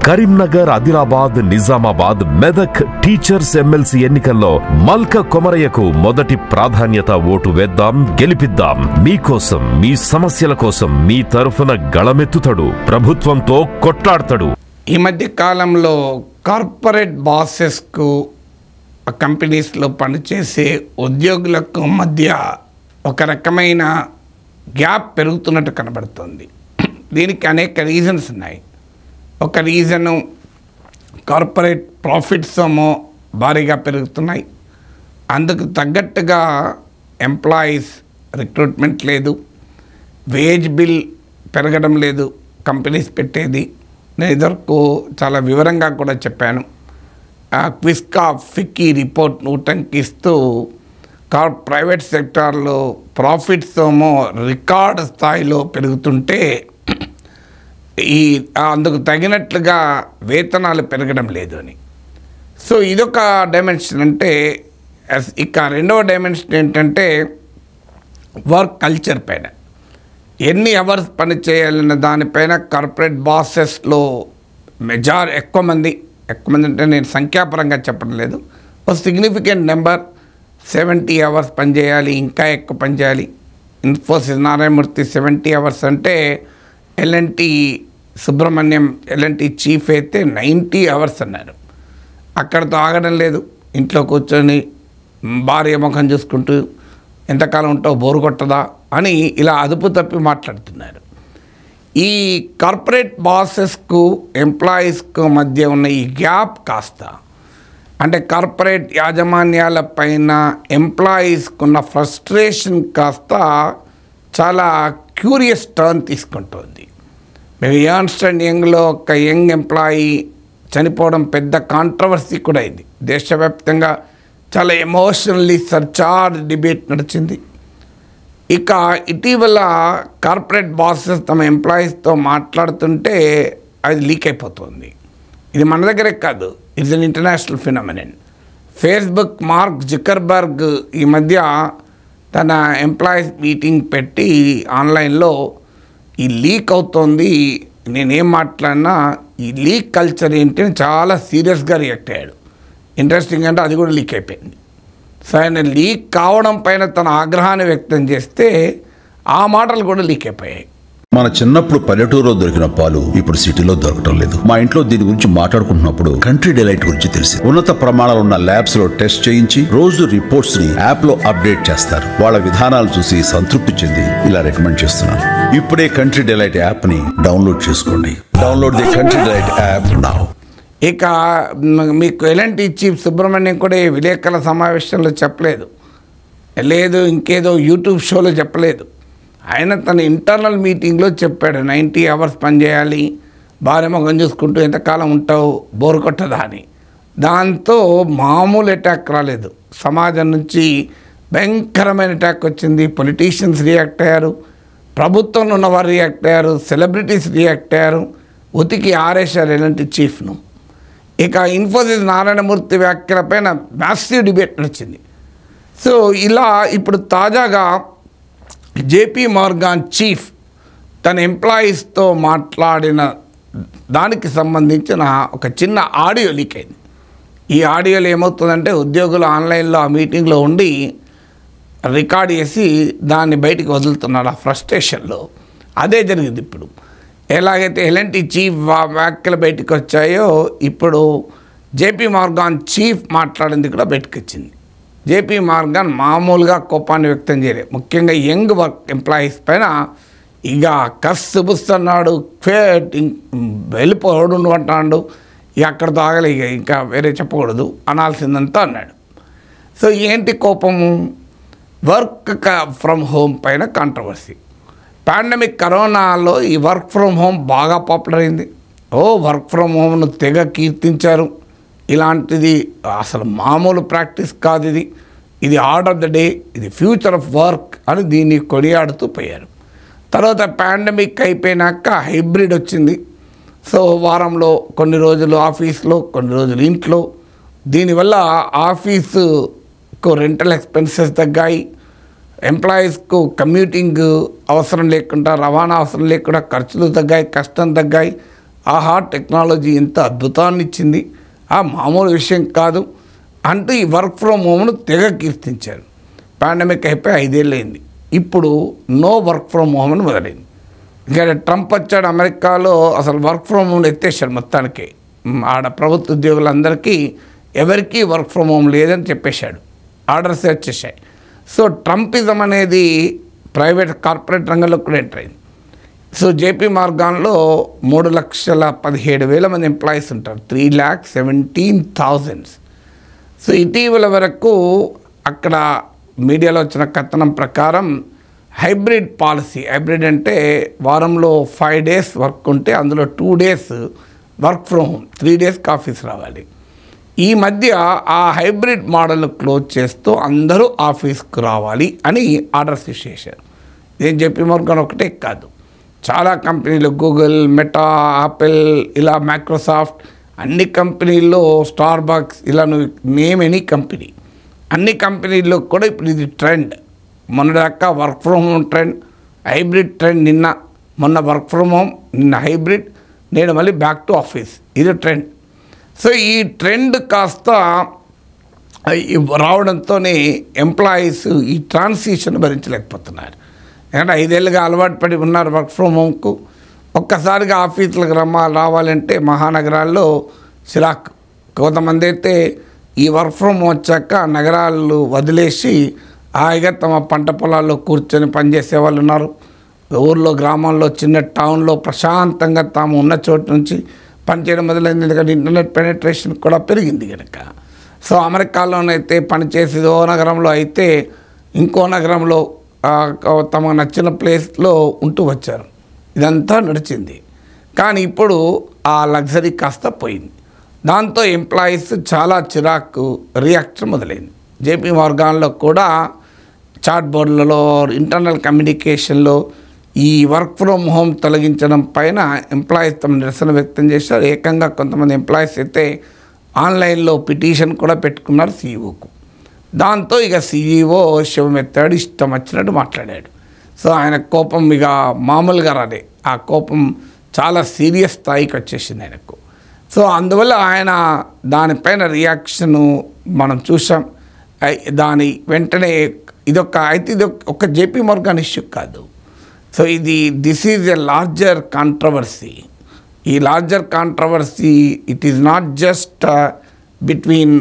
Karimnagar, Adilabad, Nizamabad, Medak teachers MLC ఎన్నికల్లో మల్క కొమరయ్యకు మొదటి ప్రాధాన్యత ఓటు వేద్దాం, గెలిపిద్దాం. మీకోసం, మీ సమస్యల కోసం మీ తరఫున గళమెత్తుతాడు, ప్రభుత్వంతో కొట్లాడతాడు. ఈ మధ్య కాలంలో కార్పొరేట్ బాసెస్కు కంపెనీస్లో పనిచేసే ఉద్యోగులకు మధ్య ఒక రకమైన గ్యాప్ పెరుగుతున్నట్టు కనబడుతుంది. దీనికి అనేక రీజన్స్ ఉన్నాయి. ఒక రీజను కార్పొరేట్ ప్రాఫిట్స్ ఏమో భారీగా పెరుగుతున్నాయి. అందుకు తగ్గట్టుగా ఎంప్లాయీస్ రిక్రూట్మెంట్ లేదు, వేజ్ బిల్ పెరగడం లేదు కంపెనీస్ పెట్టేది. నేను ఇదివరకు చాలా వివరంగా కూడా చెప్పాను. క్విస్కా ఫిక్కీ రిపోర్ట్ ఉటంకిస్తూ ప్రైవేట్ సెక్టార్లో ప్రాఫిట్స్ ఏమో రికార్డ్ స్థాయిలో పెరుగుతుంటే అందుకు తగినట్లుగా వేతనాలు పెరగడం లేదు అని. సో ఇదొక డైమెన్షన్. అంటే ఇక రెండవ డైమెన్షన్ ఏంటంటే వర్క్ కల్చర్ పైన, ఎన్ని అవర్స్ పని చేయాలన్న దానిపైన కార్పొరేట్ బాసెస్లో ఎక్కువ మంది అంటే నేను సంఖ్యాపరంగా చెప్పడం లేదు, ఒక సిగ్నిఫికెంట్ నెంబర్ 70 అవర్స్ పనిచేయాలి, ఇంకా ఎక్కువ పనిచేయాలి. ఇన్ఫోసిస్ నారాయణమూర్తి 70 అవర్స్ అంటే ఎల్ఎన్టీ సుబ్రహ్మణ్యం ఎల్ఎన్టీ చీఫ్ అయితే 90 అవర్స్ అన్నారు. అక్కడితో ఆగడం లేదు. ఇంట్లో కూర్చొని భార్య ముఖం చూసుకుంటూ ఎంతకాలం ఉంటావు, బోరు కొట్టదా అని ఇలా అదుపు తప్పి మాట్లాడుతున్నారు. ఈ కార్పొరేట్ బాసెస్కు ఎంప్లాయీస్కు మధ్య ఉన్న ఈ గ్యాప్ కాస్త, అంటే కార్పొరేట్ యాజమాన్యాల పైన ఎంప్లాయీస్కున్న ఫ్రస్ట్రేషన్ కాస్త చాలా క్యూరియస్ టర్న్ తీసుకుంటుంది. మేము ఎర్న్స్ట్ అండ్ యంగ్లో ఒక యంగ్ ఎంప్లాయీ చనిపోవడం పెద్ద కాంట్రవర్సీ కూడా అయింది. దేశవ్యాప్తంగా చాలా ఎమోషనల్లీ సర్చార్జ్ డిబేట్ నడిచింది. ఇక ఇటీవల కార్పొరేట్ బాసెస్ తమ ఎంప్లాయీస్తో మాట్లాడుతుంటే అది లీక్ అయిపోతుంది. ఇది మన దగ్గరే కాదు, it's an international phenomenon. Facebook mark Zuckerberg ఈ మధ్య తన ఎంప్లాయీస్ మీటింగ్ పెట్టి ఆన్లైన్లో ఈ లీక్ అవుతోంది, నేనేం మాట్లాడినా ఈ లీక్ కల్చర్ ఏంటి అని చాలా సీరియస్గా రియాక్ట్ అయ్యాడు. ఇంట్రెస్టింగ్ అంటే అది కూడా లీక్ అయిపోయింది. సో ఆయన లీక్ కావడం పైన తన ఆగ్రహాన్ని వ్యక్తం చేస్తే ఆ మాటలు కూడా లీక్ అయిపోయాయి. మన చిన్నప్పుడు పల్లెటూరులో దొరికిన పాలు ఇప్పుడు సిటీలో దొరకటం లేదు. మా ఇంట్లో దీని గురించి మాట్లాడుకుంటున్నప్పుడు కంట్రీ డిలైట్ గురించి తెలిసి ఉన్నత ప్రమాణాలు ఉన్న ల్యాబ్స్ లో టెస్ట్ చేయించి రోజు రిపోర్ట్స్ ని యాప్ లో అప్డేట్ చేస్తారు. వాళ్ళ విధానాలు చూసి సంతృప్తి చెంది ఇలా రికమెండ్ చేస్తున్నాను. ఇప్పుడే కంట్రీ డిలైట్ యాప్ ని డౌన్లోడ్ చేసుకోండి. Download the country delight app now. ఇక మీకు ఎలాంటి చీఫ్ సుబ్రహ్మణ్యం కూడా విలేకరుల సమావేశంలో చెప్పలేదు, లేదు ఇంకేదో యూట్యూబ్ షోలో చెప్పలేదు. ఆయన తన ఇంటర్నల్ మీటింగ్లో చెప్పాడు 90 అవర్స్ పనిచేయాలి, భార్య ముఖం చూసుకుంటూ ఎంతకాలం ఉంటావు, బోరు కొట్టదా అని. దాంతో మామూలు అటాక్ రాలేదు, సమాజం నుంచి భయంకరమైన అటాక్ వచ్చింది. పొలిటీషియన్స్ రియాక్ట్ అయ్యారు, ప్రభుత్వంలో ఉన్నవారు రియాక్ట్ అయ్యారు, సెలబ్రిటీస్ రియాక్ట్ అయ్యారు, ఉతికి ఆరేశారు ఎలాంటి చీఫ్ను. ఇక ఇన్ఫోసిస్ నారాయణమూర్తి వ్యాఖ్యలపైన మ్యాసివ్ డిబేట్ నడిచింది. సో ఇలా ఇప్పుడు తాజాగా జేపీ మార్గాన్ చీఫ్ తన ఎంప్లాయీస్తో మాట్లాడిన దానికి సంబంధించిన ఒక చిన్న ఆడియో లీక్ అయింది. ఈ ఆడియోలో ఏమవుతుందంటే ఉద్యోగులు ఆన్లైన్లో ఆ మీటింగ్లో ఉండి రికార్డ్ చేసి దాన్ని బయటికి వదులుతున్నాడు. ఆ ఫ్రస్ట్రేషన్లో అదే జరిగింది. ఇప్పుడు ఎలాగైతే ఎలాంటి చీఫ్ వ్యాఖ్యలు బయటకు వచ్చాయో ఇప్పుడు జేపీ మార్గాన్ చీఫ్ మాట్లాడింది కూడా బయటకు వచ్చింది. జేపీ మార్గాన్ మామూలుగా కోపాన్ని వ్యక్తం చేయలేదు, ముఖ్యంగా యంగ్ వర్క్ ఎంప్లాయీస్ పైన ఇక కస్సుబుస్తున్నాడు, వెళ్ళిపోడు అంటాడు. ఇక అక్కడితో ఆగలే, ఇంకా వేరే చెప్పకూడదు, అనాల్సిందంతా అన్నాడు. సో ఏంటి కోపము? వర్క్ ఫ్రమ్ హోమ్ పైన కాంట్రవర్సీ. పాండమిక్ కరోనాలో ఈ వర్క్ ఫ్రమ్ హోమ్ బాగా పాపులర్ అయింది. వర్క్ ఫ్రమ్ హోమ్ను తెగ కీర్తించారు. ఇలాంటిది అసలు మామూలు ప్రాక్టీస్ కాదు, ఇది ఆర్డర్ ఆఫ్ ద డే, ఇది ఫ్యూచర్ ఆఫ్ వర్క్ అని దీన్ని కొనియాడుతూ పోయారు. తర్వాత పాండమిక్ అయిపోయినాక హైబ్రిడ్ వచ్చింది. సో వారంలో కొన్ని రోజులు ఆఫీస్లో, కొన్ని రోజులు ఇంట్లో. దీనివల్ల ఆఫీసుకు రెంటల్ ఎక్స్పెన్సెస్ తగ్గాయి, ఎంప్లాయీస్కు కమ్యూటింగ్ అవసరం లేకుండా, రవాణా అవసరం లేకుండా ఖర్చులు తగ్గాయి, కష్టం తగ్గాయి. ఆహా టెక్నాలజీ ఎంత అద్భుతాన్ని ఇచ్చింది, మామూలు విషయం కాదు అంటూ ఈ వర్క్ ఫ్రమ్ హోమ్ను తెగ కీర్తించారు. పాండమిక్ అయిపోయి 5 ఏళ్ళు అయింది. ఇప్పుడు నో వర్క్ ఫ్రమ్ హోమ్ అని మొదలైంది. ఇంకా ట్రంప్ వచ్చాడు అమెరికాలో, అసలు వర్క్ ఫ్రమ్ హోమ్ ఎత్తేసాడు మొత్తానికి. ఆడ ప్రభుత్వ ఉద్యోగులందరికీ ఎవరికీ వర్క్ ఫ్రమ్ హోమ్ లేదని చెప్పేశాడు, ఆర్డర్స్ వచ్చేసాయి. సో ట్రంపిజం అనేది ప్రైవేట్ కార్పొరేట్ రంగంలో కూడా ఎంటర్ అయింది. సో జేపీ మార్గాన్లో 3,17,000 మంది ఎంప్లాయీస్ ఉంటారు, 3,17,000. సో ఇటీవల వరకు అక్కడ మీడియాలో వచ్చిన కథనం ప్రకారం హైబ్రిడ్ పాలసీ, హైబ్రిడ్ అంటే వారంలో 5 days వర్క్ ఉంటే అందులో 2 days వర్క్ ఫ్రమ్ హోమ్, 3 daysకి ఆఫీస్ రావాలి. ఈ మధ్య ఆ హైబ్రిడ్ మోడల్ను క్లోజ్ చేస్తూ అందరూ ఆఫీస్కు రావాలి అని ఆర్డర్స్ ఇష్యూ చేశారు. ఇదేం జేపీ మార్గాన్ ఒకటే కాదు, చాలా కంపెనీలు గూగుల్, మెటా, యాపిల్, ఇలా మైక్రోసాఫ్ట్, అన్ని కంపెనీల్లో స్టార్ బాక్స్, ఇలా నువ్వు నేమ్ ఎనీ కంపెనీ, అన్ని కంపెనీల్లో కూడా ఇప్పుడు ఇది ట్రెండ్. మొన్నదాకా work from home trend, hybrid trend. మొన్న వర్క్ ఫ్రమ్ హోమ్, నిన్న హైబ్రిడ్, నేను మళ్ళీ బ్యాక్ టు ఆఫీస్, ఇది ట్రెండ్. సో ఈ ట్రెండ్ కాస్త రావడంతోనే ఎంప్లాయీస్ ఈ ట్రాన్సిషన్ భరించలేకపోతున్నారు. ఎందుకంటే 5 ఏళ్ళుగా అలవాటు పడి ఉన్నారు వర్క్ ఫ్రమ్ హోమ్కు. ఒక్కసారిగా ఆఫీసులకు రావాలంటే మహానగరాల్లో చిరాకు. కొంతమంది అయితే ఈ వర్క్ ఫ్రమ్ హోమ్ వచ్చాక నగరాలు వదిలేసి హాయిగా తమ పంట పొలాల్లో కూర్చొని పనిచేసే వాళ్ళు ఉన్నారు. ఊర్లో, గ్రామంలో, చిన్న టౌన్లో ప్రశాంతంగా తాము ఉన్న చోటు నుంచి పనిచేయడం మొదలైంది. ఎందుకంటే ఇంటర్నెట్ పెనిట్రేషన్ కూడా పెరిగింది కనుక. సో అమెరికాలోనైతే పనిచేసేది ఓ నగరంలో అయితే ఇంకో నగరంలో తమకు నచ్చిన ప్లేస్లో ఉంటూ వచ్చారు. ఇదంతా నడిచింది. కానీ ఇప్పుడు ఆ లగ్జరీ కాస్త పోయింది. దాంతో ఎంప్లాయీస్ చాలా చిరాకు రియాక్షన్ మొదలైంది. జేపీ మార్గాన్లో కూడా చాట్ బోర్డులలో, ఇంటర్నల్ కమ్యూనికేషన్లో ఈ వర్క్ ఫ్రమ్ హోమ్ తొలగించడం పైన ఎంప్లాయీస్ తమ నిరసన వ్యక్తం చేశారు. ఏకంగా కొంతమంది ఎంప్లాయీస్ అయితే ఆన్లైన్లో పిటిషన్ కూడా పెట్టుకున్నారు సీఈఓకు. దాంతో ఇక సీఈఓ శివమెత్తాడు, ఇష్టం వచ్చినట్టు మాట్లాడాడు. సో ఆయన కోపం ఇక మామూలుగా రాలే, ఆ కోపం చాలా సీరియస్ స్థాయికి వచ్చేసింది ఆయనకు. సో అందువల్ల ఆయన దానిపైన రియాక్షను మనం చూసాం. దాని వెంటనే ఇది ఒక జేపీ మార్గాన్ ఇష్యూ కాదు. So this is a larger controversy. ఈ larger controversy it is not just between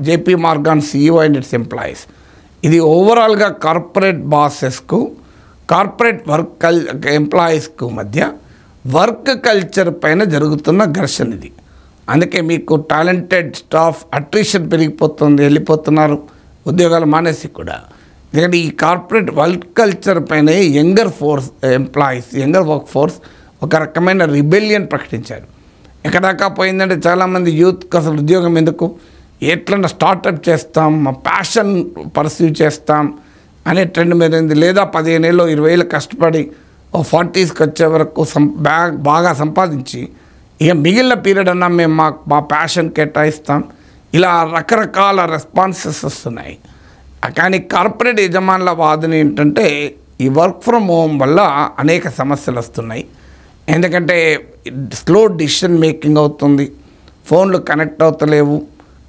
JP Morgan CEO and its employees. ఇది ఓవరాల్గా కార్పొరేట్ బాసెస్కు, కార్పొరేట్ ఎంప్లాయీస్కు మధ్య వర్క్ కల్చర్ పైన జరుగుతున్న ఘర్షణ ఇది. అందుకే మీకు టాలెంటెడ్ స్టాఫ్ అట్రిషన్ పెరిగిపోతుంది, వెళ్ళిపోతున్నారు ఉద్యోగాలు మానేసి కూడా. ఎందుకంటే ఈ కార్పొరేట్ వర్క్ కల్చర్ పైన యంగర్ వర్క్ ఫోర్స్ ఒక రకమైన రిబెలియన్ ప్రకటించారు. ఎక్కడాకా పోయిందంటే చాలామంది యూత్కి అసలు ఉద్యోగం ఎందుకు, ఎట్లన్నా స్టార్టప్ చేస్తాం, మా ప్యాషన్ పర్సీవ్ చేస్తాం అనే ట్రెండ్ మీద ఉంది. లేదా 15 ఏళ్ళు 20 ఏళ్ళు కష్టపడి 40sకి వచ్చే వరకు బాగా సంపాదించి ఇక మిగిలిన పీరియడ్ అన్నా మేము మా ప్యాషన్ కేటాయిస్తాం. ఇలా రకరకాల రెస్పాన్సెస్ వస్తున్నాయి. కానీ కార్పొరేట్ యజమానుల వాదన ఏంటంటే ఈ వర్క్ ఫ్రమ్ హోమ్ వల్ల అనేక సమస్యలు వస్తున్నాయి. ఎందుకంటే స్లో డిసిషన్ మేకింగ్ అవుతుంది, ఫోన్లు కనెక్ట్ అవుతలేవు,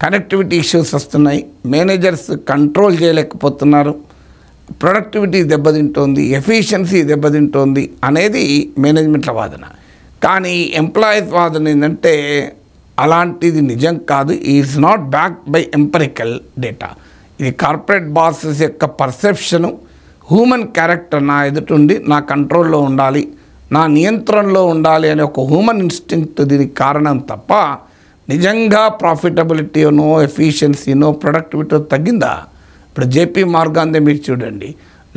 కనెక్టివిటీ ఇష్యూస్ వస్తున్నాయి, మేనేజర్స్ కంట్రోల్ చేయలేకపోతున్నారు, ప్రొడక్టివిటీ దెబ్బతింటోంది, ఎఫిషియన్సీ దెబ్బతింటోంది అనేది మేనేజ్మెంట్ల వాదన. కానీ ఎంప్లాయీస్ వాదన ఏంటంటే అలాంటిది నిజం కాదు, is not backed by empirical data. ఇది కార్పొరేట్ బాసెస్ యొక్క పర్సెప్షను, హ్యూమన్ క్యారెక్టర్ నా ఎదుటుండి నా కంట్రోల్లో ఉండాలి, నా నియంత్రణలో ఉండాలి అనే ఒక హ్యూమన్ ఇన్స్టింక్ట్ దీనికి కారణం తప్ప నిజంగా ప్రాఫిటబిలిటీనో, ఎఫిషియన్సీనో, ప్రొడక్టివిటీ తగ్గిందా? ఇప్పుడు జేపీ మార్గాన్దే మీరు చూడండి,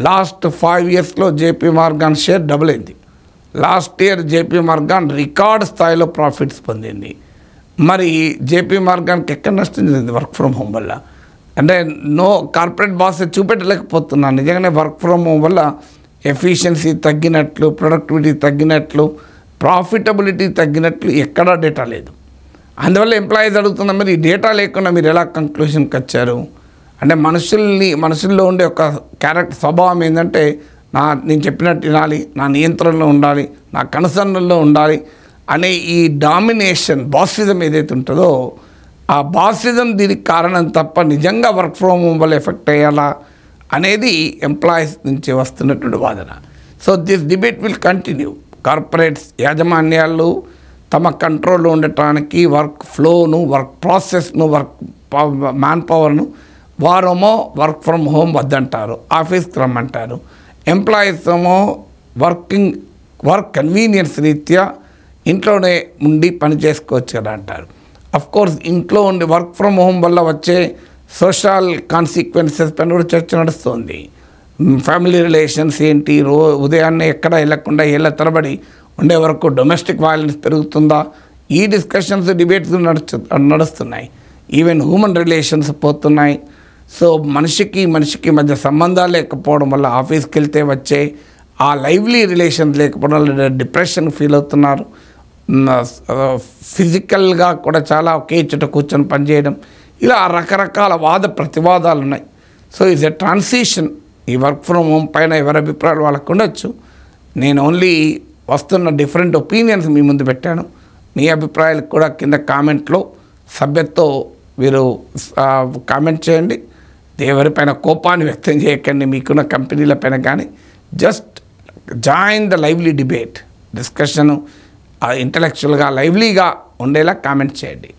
లాస్ట్ 5 yearsలో జేపీ మార్గాన్ షేర్ డబుల్ అయింది. Last year JP Morgan record స్థాయిలో ప్రాఫిట్స్ పొందింది. మరి జేపీ మార్గాన్కి ఎక్కడ నష్టం జరిగింది వర్క్ ఫ్రమ్ హోమ్ వల్ల? అంటే కార్పొరేట్ బాస్ చూపెట్టలేకపోతున్నాను. నిజంగానే వర్క్ ఫ్రమ్ హోమ్ వల్ల ఎఫిషియన్సీ తగ్గినట్లు, ప్రొడక్టివిటీ తగ్గినట్లు, ప్రాఫిటబిలిటీ తగ్గినట్లు ఎక్కడా డేటా లేదు. అందువల్ల ఎంప్లాయీస్ అడుగుతున్నా, మరి ఈ డేటా లేకుండా మీరు ఎలా కంక్లూషన్కి వచ్చారు అంటే మనుషుల్లో ఉండే ఒక క్యారెక్టర్ స్వభావం ఏంటంటే నేను చెప్పినట్టు వినాలి, నా నియంత్రణలో ఉండాలి, నా కన్సర్న్లో ఉండాలి అనే ఈ డామినేషన్ బాసిజం ఏదైతే ఉంటుందో ఆ బాసిజం దీనికి కారణం తప్ప నిజంగా వర్క్ ఫ్రమ్ హోమ్ వల్ల ఎఫెక్ట్ అయ్యాలా అనేది ఎంప్లాయీస్ నుంచి వస్తున్నటువంటి వాదన. So this debate will continue. Corporates యాజమాన్యాలు తమ కంట్రోల్లో ఉండటానికి వర్క్ ఫ్లోను, వర్క్ ప్రాసెస్ను, మ్యాన్ పవర్ను వారేమో వర్క్ ఫ్రమ్ హోమ్ వద్దంటారు, ఆఫీస్కి రమ్మంటారు. ఎంప్లాయీస్ ఏమో వర్క్ కన్వీనియన్స్ రీత్యా ఇంట్లోనే ఉండి పని చేసుకోవచ్చు కదా అంటారు. కోర్స్ ఇంట్లో ఉండి వర్క్ ఫ్రమ్ హోమ్ వల్ల వచ్చే సోషల్ కాన్సిక్వెన్సెస్ పైన కూడా చర్చ నడుస్తుంది. ఫ్యామిలీ రిలేషన్స్ ఏంటి, ఉదయాన్నే ఎక్కడ వెళ్ళకుండా ఏళ్ళ తరబడి ఉండే వరకు డొమెస్టిక్ వైలెన్స్ పెరుగుతుందా, ఈ డిస్కషన్స్ డిబేట్స్ నడుస్తున్నాయి. ఈవెన్ హ్యూమన్ రిలేషన్స్ పోతున్నాయి. సో మనిషికి మధ్య సంబంధాలు లేకపోవడం వల్ల ఆఫీస్కి వెళ్తే వచ్చే ఆ లైవ్లీ రిలేషన్స్ లేకపోవడం వల్ల డిప్రెషన్ ఫీల్ అవుతున్నారు. ఫిజికల్గా కూడా చాలా ఒకే చోట కూర్చొని పనిచేయడం, ఇలా రకరకాల వాద ప్రతివాదాలు ఉన్నాయి. So it's a transition. ఈ వర్క్ ఫ్రమ్ హోమ్ పైన ఎవరి అభిప్రాయాలు వాళ్ళకు ఉండొచ్చు. నేను ఓన్లీ వస్తున్న డిఫరెంట్ ఒపీనియన్స్ మీ ముందు పెట్టాను. మీ అభిప్రాయాలు కూడా కింద కామెంట్లో సభ్యతతో మీరు కామెంట్ చేయండి. ఎవరిపైన కోపాన్ని వ్యక్తం చేయకండి, మీకున్న కంపెనీల పైన కానీ. Just join the lively debate, discussion ఇంటలెక్చువల్గా లైవ్లీగా ఉండేలా కామెంట్ చేయండి.